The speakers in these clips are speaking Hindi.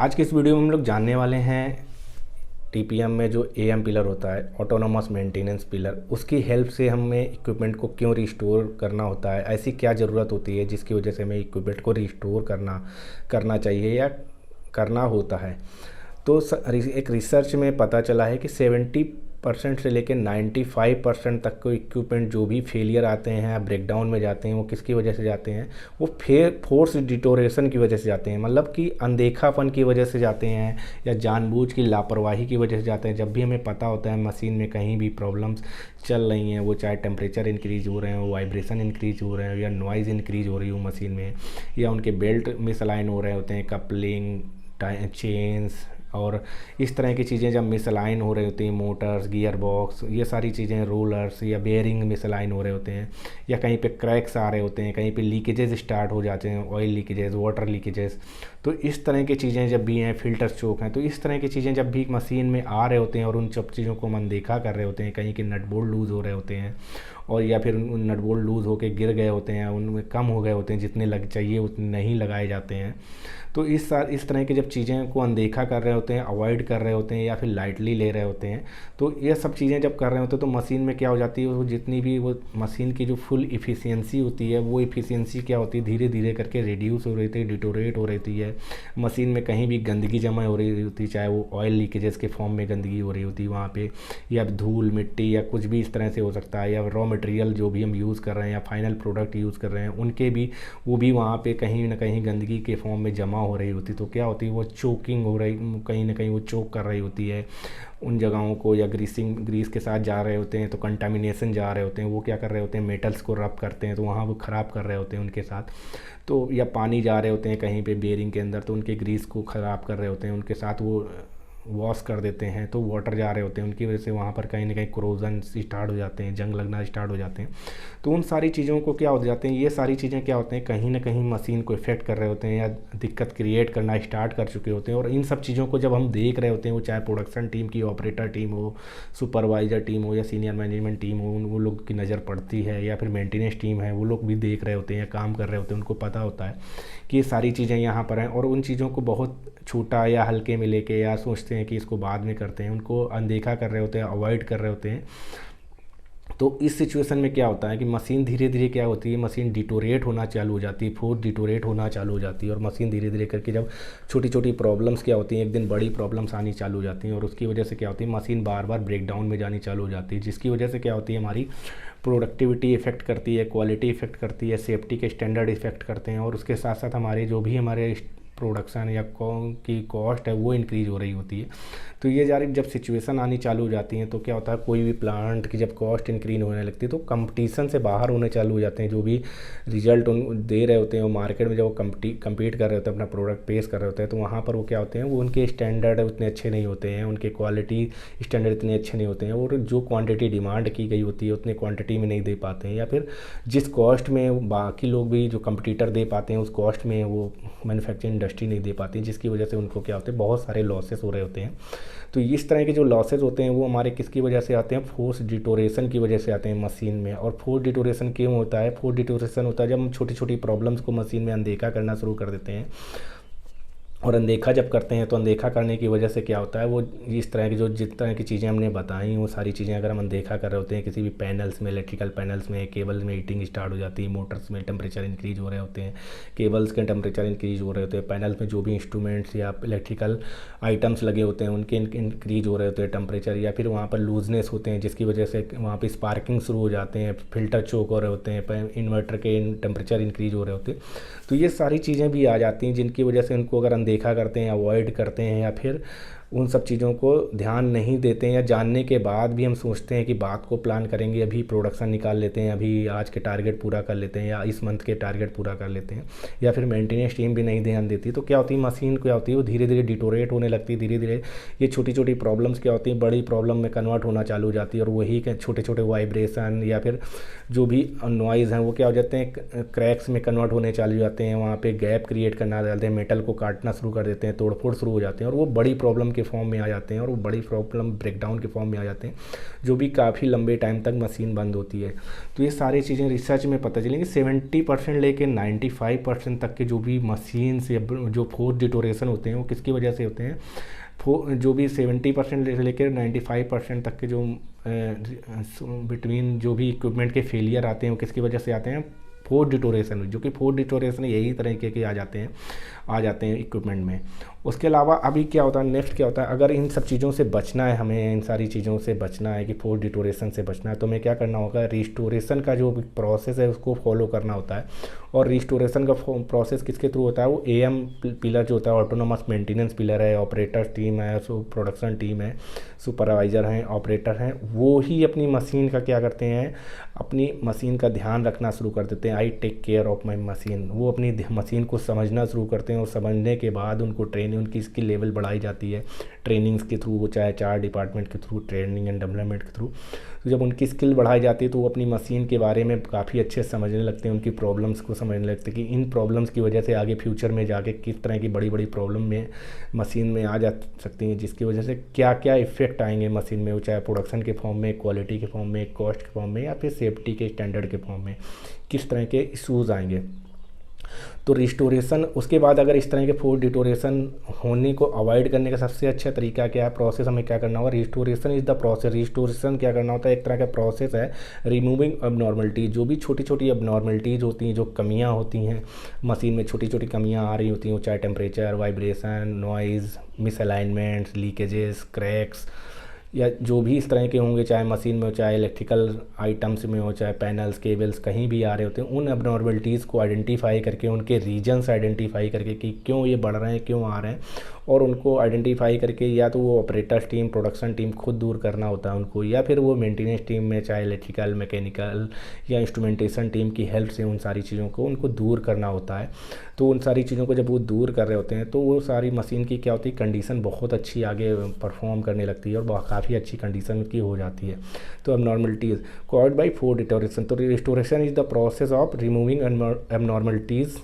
आज की इस वीडियो में हम लोग जानने वाले हैं टीपीएम में जो एएम पिलर होता है, ऑटोनोमस मेंटेनेंस पिलर, उसकी हेल्प से हमें इक्विपमेंट को क्यों रिस्टोर करना होता है। ऐसी क्या ज़रूरत होती है जिसकी वजह से हमें इक्विपमेंट को रिस्टोर करना चाहिए या करना होता है। तो एक रिसर्च में पता चला है कि 70% से लेकर 95% तक को इक्विपमेंट जो भी फेलियर आते हैं या ब्रेकडाउन में जाते हैं वो किसकी वजह से जाते हैं, वो फोर्स डिटोरेशन की वजह से जाते हैं। मतलब कि अनदेखापन की वजह से जाते हैं या जानबूझ की लापरवाही की वजह से जाते हैं। जब भी हमें पता होता है मशीन में कहीं भी प्रॉब्लम्स चल रही हैं, वो चाहे टेम्परेचर इंक्रीज हो रहे हैं, वाइब्रेशन इंक्रीज हो रहे हैं या नॉइज़ इंक्रीज हो रही हो मशीन में, या उनके बेल्ट मिसअलाइन हो रहे होते हैं, कपलिंग चेन्स और इस तरह की चीज़ें जब मिसअलाइन हो रही होती हैं, मोटर्स, गियर बॉक्स, ये सारी चीज़ें, रोलर्स या बेयरिंग मिसअलाइन हो रहे होते हैं, या कहीं पे क्रैक्स आ रहे होते हैं, कहीं पे लीकेजेस स्टार्ट हो जाते हैं, ऑयल लीकेजेस, वाटर लीकेजेस। तो इस तरह की चीज़ें जब भी हैं, फिल्टर चोक हैं, तो इस तरह की चीज़ें जब भी मशीन में आ रहे होते हैं और उन सब चीज़ों को हम अनदेखा कर रहे होते हैं, कहीं के नट बोल्ट लूज़ हो रहे होते हैं और या फिर उन नट बोल्ट लूज़ होकर गिर गए होते हैं, उनमें कम हो गए होते हैं, जितने लग चाहिए उतने नहीं लगाए जाते हैं। तो इस तरह की जब चीज़ें को अनदेखा कर रहे होते हैं, अवॉइड कर रहे होते हैं या फिर लाइटली ले रहे होते हैं, तो ये सब चीज़ें जब कर रहे होते हैं तो मशीन में क्या हो जाती है, वो जितनी भी वो मशीन की जो फुल इफ़िशियंसी होती है, वो इफ़िशियंसी क्या होती है, धीरे धीरे करके रिड्यूस हो रही थी, डिटोरेट हो रही है। मशीन में कहीं भी गंदगी जमा हो रही होती, चाहे वो ऑयल लीकेजेस के फॉर्म में गंदगी हो रही होती वहाँ पे, या धूल मिट्टी या कुछ भी इस तरह से हो सकता है, या रॉ मटेरियल जो भी हम यूज़ कर रहे हैं या फाइनल प्रोडक्ट यूज़ कर रहे हैं उनके भी वो भी वहाँ पे कहीं ना कहीं गंदगी के फॉर्म में जमा हो रही होती। तो क्या होती है, वो चोकिंग हो रही, कहीं ना कहीं वो चोक कर रही होती है उन जगहों को, या ग्रीस के साथ जा रहे होते हैं तो कंटामिनेशन जा रहे होते हैं, वो क्या कर रहे होते हैं, मेटल्स को रब करते हैं तो वहाँ वो ख़राब कर रहे होते हैं उनके साथ। तो या पानी जा रहे होते हैं कहीं पे बेयरिंग के अंदर तो उनके ग्रीस को ख़राब कर रहे होते हैं, उनके साथ वो वॉश कर देते हैं, तो वाटर जा रहे होते हैं, उनकी वजह से वहाँ पर कहीं ना कहीं क्रोजन स्टार्ट हो जाते हैं, जंग लगना स्टार्ट हो जाते हैं। तो उन सारी चीज़ों को क्या हो जाते हैं, ये सारी चीज़ें क्या होते हैं, कहीं ना कहीं मशीन को इफेक्ट कर रहे होते हैं या दिक्कत क्रिएट करना स्टार्ट कर चुके होते हैं। और इन सब चीज़ों को जब हम देख रहे होते हैं, वो चाहे प्रोडक्शन टीम की ऑपरेटर टीम हो, सुपरवाइजर टीम हो या सीनियर मैनेजमेंट टीम हो, वो लोग की नज़र पड़ती है, या फिर मेंटेनेंस टीम है, वो लोग भी देख रहे होते हैं या काम कर रहे होते हैं, उनको पता होता है कि ये सारी चीज़ें यहाँ पर हैं, और उन चीज़ों को बहुत छोटा या हल्के में लेके या सोचते हैं कि इसको बाद में करते हैं, उनको अनदेखा कर रहे होते हैं, अवॉइड कर रहे होते हैं। तो इस सिचुएशन में क्या होता है कि मशीन धीरे धीरे क्या होती है, मशीन डिटोरेट होना चालू हो जाती है, फोर्स डिटोरेट होना चालू हो जाती है, और मशीन धीरे धीरे करके जब छोटी छोटी प्रॉब्लम्स क्या होती हैं, एक दिन बड़ी प्रॉब्लम्स आनी चालू हो जाती हैं, और उसकी वजह से क्या होती है, मशीन बार बार ब्रेकडाउन में जानी चालू हो जाती है, जिसकी वजह से क्या होती है, हमारी प्रोडक्टिविटी इफेक्ट करती है, क्वालिटी इफेक्ट करती है, सेफ्टी के स्टैंडर्ड इफेक्ट करते हैं, और उसके साथ साथ हमारे जो भी हमारे प्रोडक्शन या की कॉस्ट है वो इंक्रीज हो रही होती है। तो ये जारी जब सिचुएशन आनी चालू हो जाती है तो क्या होता है, कोई भी प्लांट की जब कॉस्ट इंक्रीज होने लगती है तो कंपटीशन से बाहर होने चालू हो जाते हैं। जो भी रिजल्ट उन दे रहे होते हैं वो मार्केट में जब वो कम्पीट कर रहे होते हैं, अपना प्रोडक्ट पेश कर रहे होते हैं, तो वहाँ पर वो क्या होते हैं, वो उनके स्टैंडर्ड उतने अच्छे नहीं होते हैं, उनके क्वालिटी स्टैंडर्ड इतने अच्छे नहीं होते हैं, और जो क्वांटिटी डिमांड की गई होती है उतनी क्वांटिटी में नहीं दे पाते हैं, या फिर जिस कॉस्ट में बाकी लोग भी जो कंपटीटर दे पाते हैं उस कॉस्ट में वो मैन्युफैक्चरिंग इंडस्ट्री नहीं दे पाती, जिसकी वजह से उनको क्या होते हैं, बहुत सारे लॉसेस हो रहे होते हैं। तो इस तरह के जो लॉसेस होते हैं वो हमारे किसकी वजह से आते हैं, फोर्स डिटोरेशन की वजह से आते हैं मशीन में। और फोर्स डिटोरेशन क्यों होता है, फोर्स डिटोरेशन होता है जब हम छोटी छोटी प्रॉब्लम्स को मशीन में अनदेखा करना शुरू कर देते हैं, और अनदेखा जब करते हैं तो अनदेखा करने की वजह से क्या होता है, वो इस तरह की जो जिस तरह की चीज़ें हमने बताई वो सारी चीज़ें अगर हम अनदेखा कर रहे होते हैं, किसी भी पैनल्स में, इलेक्ट्रिकल पैनल्स में, केबल में हीटिंग स्टार्ट हो जाती है, मोटर्स में टेम्परेचर इंक्रीज हो रहे होते हैं, केबल्स के टेम्परेचर इंक्रीज हो रहे होते हैं, पैनल्स में जो भी इंस्ट्रूमेंट्स या इलेक्ट्रिकल आइटम्स लगे होते हैं उनके इंक्रीज हो रहे होते हैं टेम्परेचर, या फिर वहाँ पर लूजनेस होते हैं जिसकी वजह से वहाँ पर स्पार्किंग शुरू हो जाते हैं, फिल्टर चोक हो रहे होते हैं, इन्वर्टर के टेम्परेचर इंक्रीज हो रहे होते हैं। तो ये सारी चीज़ें भी आ जाती हैं जिनकी वजह से उनको अगर अनदेखा करते हैं, अवॉइड करते हैं, या फिर उन सब चीज़ों को ध्यान नहीं देते हैं, या जानने के बाद भी हम सोचते हैं कि बात को प्लान करेंगे, अभी प्रोडक्शन निकाल लेते हैं, अभी आज के टारगेट पूरा कर लेते हैं या इस मंथ के टारगेट पूरा कर लेते हैं, या फिर मेंटेनेंस टीम भी नहीं ध्यान देती, तो क्या होती है, मशीन क्या होती है, वो धीरे धीरे डिटोरेट होने लगती है, धीरे धीरे ये छोटी छोटी प्रॉब्लम्स क्या होती हैं बड़ी प्रॉब्लम में कन्वर्ट होना चालू हो जाती है, और वही छोटे छोटे वाइब्रेशन या फिर जो भी नॉइज़ हैं वो क्या हो जाते हैं, क्रैक्स में कन्वर्ट होने चालू हो जाते हैं, वहाँ पे गैप क्रिएट करना डालते हैं, मेटल को काटना शुरू कर देते हैं, तोड़फोड़ शुरू हो जाते हैं और वो बड़ी प्रॉब्लम के फॉर्म में आ जाते हैं और वो बड़ी प्रॉब्लम ब्रेकडाउन के फॉर्म में आ जाते हैं, जो भी काफ़ी लंबे टाइम तक मशीन बंद होती है। तो ये सारी चीज़ें रिसर्च में पता चलेंगी। 70% लेके 95% तक के जो भी मशीन से जो फोर्स डिटोरेशन होते हैं वो किसकी वजह से होते हैं, जो भी 70% से लेकर 95% तक के जो बिटवीन जो भी इक्विपमेंट के फेलियर आते हैं वो किसकी वजह से आते हैं, फोर्स डिटोरेशन, जो कि फोर्स डिटोरेशन यही तरीके के आ जाते हैं इक्विपमेंट में। उसके अलावा अभी क्या होता है, नेक्स्ट क्या होता है, अगर इन सब चीज़ों से बचना है, हमें इन सारी चीज़ों से बचना है कि फोर्स डिटोरेशन से बचना है, तो हमें क्या करना होगा, रिस्टोरेशन का जो प्रोसेस है उसको फॉलो करना होता है। और रिस्टोरेशन का प्रोसेस किसके थ्रू होता है, वो AM पिलर जो होता है, ऑटोनोमस मेंटेनेंस पिलर है, ऑपरेटर टीम है, प्रोडक्शन टीम है, सुपरवाइज़र हैं, ऑपरेटर हैं, वो ही अपनी मशीन का क्या करते हैं, अपनी मशीन का ध्यान रखना शुरू कर देते हैं। I take care of my machine, वो अपनी मशीन को समझना शुरू करते हैं और समझने के बाद उनको उनकी स्किल लेवल बढ़ाई जाती है ट्रेनिंग्स के थ्रू, वो चाहे 4 डिपार्टमेंट के थ्रू, ट्रेनिंग एंड डेवलपमेंट के थ्रू। तो जब उनकी स्किल बढ़ाई जाती है तो वो अपनी मशीन के बारे में काफ़ी अच्छे से समझने लगते हैं, उनकी प्रॉब्लम्स को समझने लगते हैं कि इन प्रॉब्लम्स की वजह से आगे फ्यूचर में जाके किस तरह की बड़ी बड़ी प्रॉब्लम में मशीन में आ जा सकती हैं, जिसकी वजह से क्या क्या इफ़ेक्ट आएंगे मशीन में, वो चाहे प्रोडक्शन के फॉर्म में, क्वालिटी के फॉर्म में, कॉस्ट के फॉर्म में, या फिर सेफ्टी के स्टैंडर्ड के फॉर्म में किस तरह के इशूज़ आएंगे। तो रिस्टोरेशन, उसके बाद अगर इस तरह के फोर्स डिटोरेशन होने को अवॉइड करने का सबसे अच्छा तरीका क्या है, प्रोसेस हमें क्या करना होगा, restoration is the process. Restoration क्या करना होता है, एक तरह का प्रोसेस है रिमूविंग अबनॉर्मलिटी, जो भी छोटी छोटी अबनॉर्मलिटीज़ होती हैं, जो कमियां होती हैं मशीन में, छोटी छोटी कमियां आ रही होती हैं, वो चाहे temperature, vibration, noise, misalignments, leakages, cracks, या जो भी इस तरह के होंगे, चाहे मशीन में हो, चाहे इलेक्ट्रिकल आइटम्स में हो, चाहे पैनल्स, केबल्स कहीं भी आ रहे होते हैं, उन एबनॉर्मलिटीज़ को आइडेंटिफाई करके, उनके रीजन्स आइडेंटिफाई करके कि क्यों ये बढ़ रहे हैं, क्यों आ रहे हैं, और उनको आइडेंटिफाई करके या तो वो ऑपरेटर टीम, प्रोडक्शन टीम खुद दूर करना होता है उनको, या फिर वो मेंटेनेंस टीम में चाहे इलेक्ट्रिकल, मैकेनिकल या इंस्ट्रूमेंटेशन टीम की हेल्प से उन सारी चीज़ों को उनको दूर करना होता है। तो उन सारी चीज़ों को जब वो दूर कर रहे होते हैं तो वो सारी मशीन की क्या होती है, कंडीशन बहुत अच्छी आगे परफॉर्म करने लगती है और काफ़ी अच्छी कंडीशन की हो जाती है। तो abnormalities caused by force deterioration, तो restoration is the process of removing abnormalities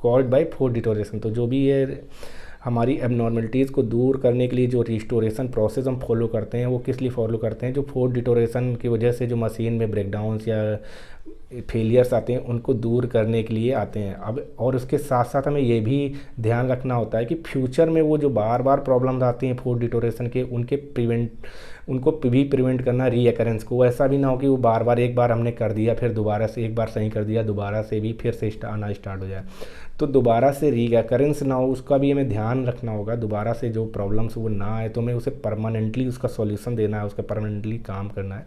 caused by force deterioration. तो जो भी ये हमारी एबनॉर्मलिटीज़ को दूर करने के लिए जो रिस्टोरेशन प्रोसेस हम फॉलो करते हैं, वो किस लिए फॉलो करते हैं, जो फोर्स डिटोरेशन की वजह से जो मशीन में ब्रेकडाउन्स या फेलियर्स आते हैं उनको दूर करने के लिए आते हैं। अब और उसके साथ साथ हमें ये भी ध्यान रखना होता है कि फ्यूचर में वो जो बार बार प्रॉब्लम्स आती हैं फोर्स डिटोरेशन के, उनको भी प्रिवेंट करना, रीअकरेंस को। ऐसा भी ना हो कि वो बार बार, एक बार हमने कर दिया फिर दोबारा से, एक बार सही कर दिया दोबारा से भी फिर से आना स्टार्ट हो जाए, तो दोबारा से रीअकरेंस ना हो, उसका भी हमें ध्यान रखना होगा। दोबारा से जो प्रॉब्लम्स वो ना आए तो हमें उसे परमानेंटली उसका सॉल्यूशन देना है, उसका परमानेंटली काम करना है।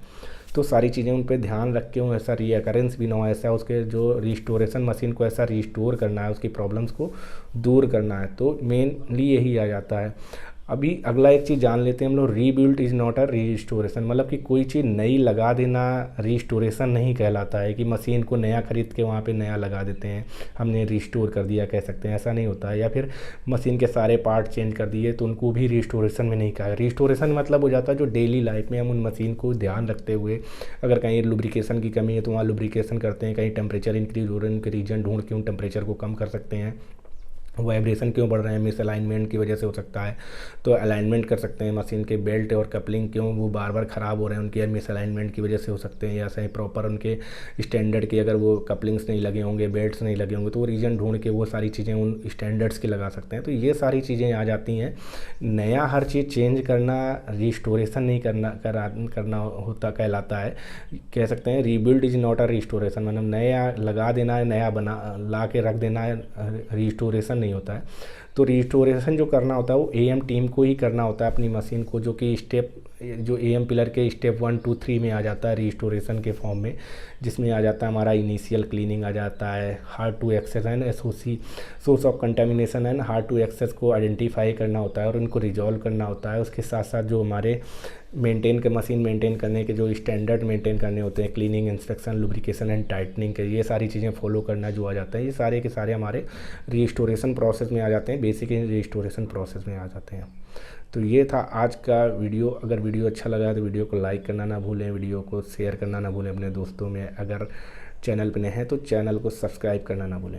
तो सारी चीज़ें उन पे ध्यान रख के ऐसा रीअकरेंस भी ना हो, ऐसा उसके जो रिस्टोरेशन मशीन को ऐसा रिस्टोर करना है, उसकी प्रॉब्लम्स को दूर करना है। तो मेनली यही आ जाता है। अभी अगला एक चीज़ जान लेते हैं हम लोग, rebuild is not a restoration, मतलब कि कोई चीज़ नई लगा देना रिस्टोरेशन नहीं कहलाता है कि मशीन को नया खरीद के वहाँ पे नया लगा देते हैं, हमने रिस्टोर कर दिया कह सकते हैं, ऐसा नहीं होता है। या फिर मशीन के सारे पार्ट चेंज कर दिए तो उनको भी रिस्टोरेशन में नहीं कहा। रिस्टोरेशन मतलब हो जाता है जो डेली लाइफ में हम उन मशीन को ध्यान रखते हुए, अगर कहीं लुब्रिकेशन की कमी है तो वहाँ लुब्रिकेशन करते हैं, कहीं टेम्परेचर इंक्रीज हो रहे हैं उनके रीजन ढूंढ के उन टेम्परेचर को कम कर सकते हैं, वाइब्रेशन क्यों बढ़ रहे हैं, मिस अलाइनमेंट की वजह से हो सकता है तो अलाइनमेंट कर सकते हैं, मशीन के बेल्ट और कपलिंग क्यों वो बार बार ख़राब हो रहे हैं उनके मिस अलाइनमेंट की वजह से हो सकते हैं, या सही प्रॉपर उनके स्टैंडर्ड के अगर वो कपलिंग्स नहीं लगे होंगे, बेल्ट्स नहीं लगे होंगे, तो वो रीजन ढूंढ के वो सारी चीज़ें उन स्टैंडर्ड्स के लगा सकते हैं। तो ये सारी चीज़ें आ जाती हैं। नया हर चीज़ चेंज करना रिस्टोरेशन नहीं करना होता कहलाता है, कह सकते हैं rebuild is not a restoration, मतलब नया लगा देना है, नया बना ला के रख देना है, रिस्टोरेशन नहीं होता है। तो रिस्टोरेशन जो करना होता है वो AM टीम को ही करना होता है अपनी मशीन को, जो कि जो AM पिलर के स्टेप 1, 2, 3 में आ जाता है रिस्टोरेशन के फॉर्म में, जिसमें आ जाता है हमारा इनिशियल क्लीनिंग आ जाता है, hard to access and SOC, source of contamination and hard to access को आइडेंटिफाई करना होता है और उनको रिजॉल्व करना होता है। उसके साथ साथ जो हमारे मशीन मेंटेन करने के जो स्टैंडर्ड मेंटेन करने होते हैं, cleaning, inspection, lubrication and tightening के, ये सारी चीज़ें फॉलो करना जो आ जाता है, ये सारे के सारे हमारे रिस्टोरेशन प्रोसेस में आ जाते हैं, बेसिक रिस्टोरेशन प्रोसेस में आ जाते हैं। तो ये था आज का वीडियो। अगर वीडियो अच्छा लगा तो वीडियो को लाइक करना ना भूलें, वीडियो को शेयर करना ना भूलें अपने दोस्तों में। अगर चैनल पर नए हैं तो चैनल को सब्सक्राइब करना ना भूलें।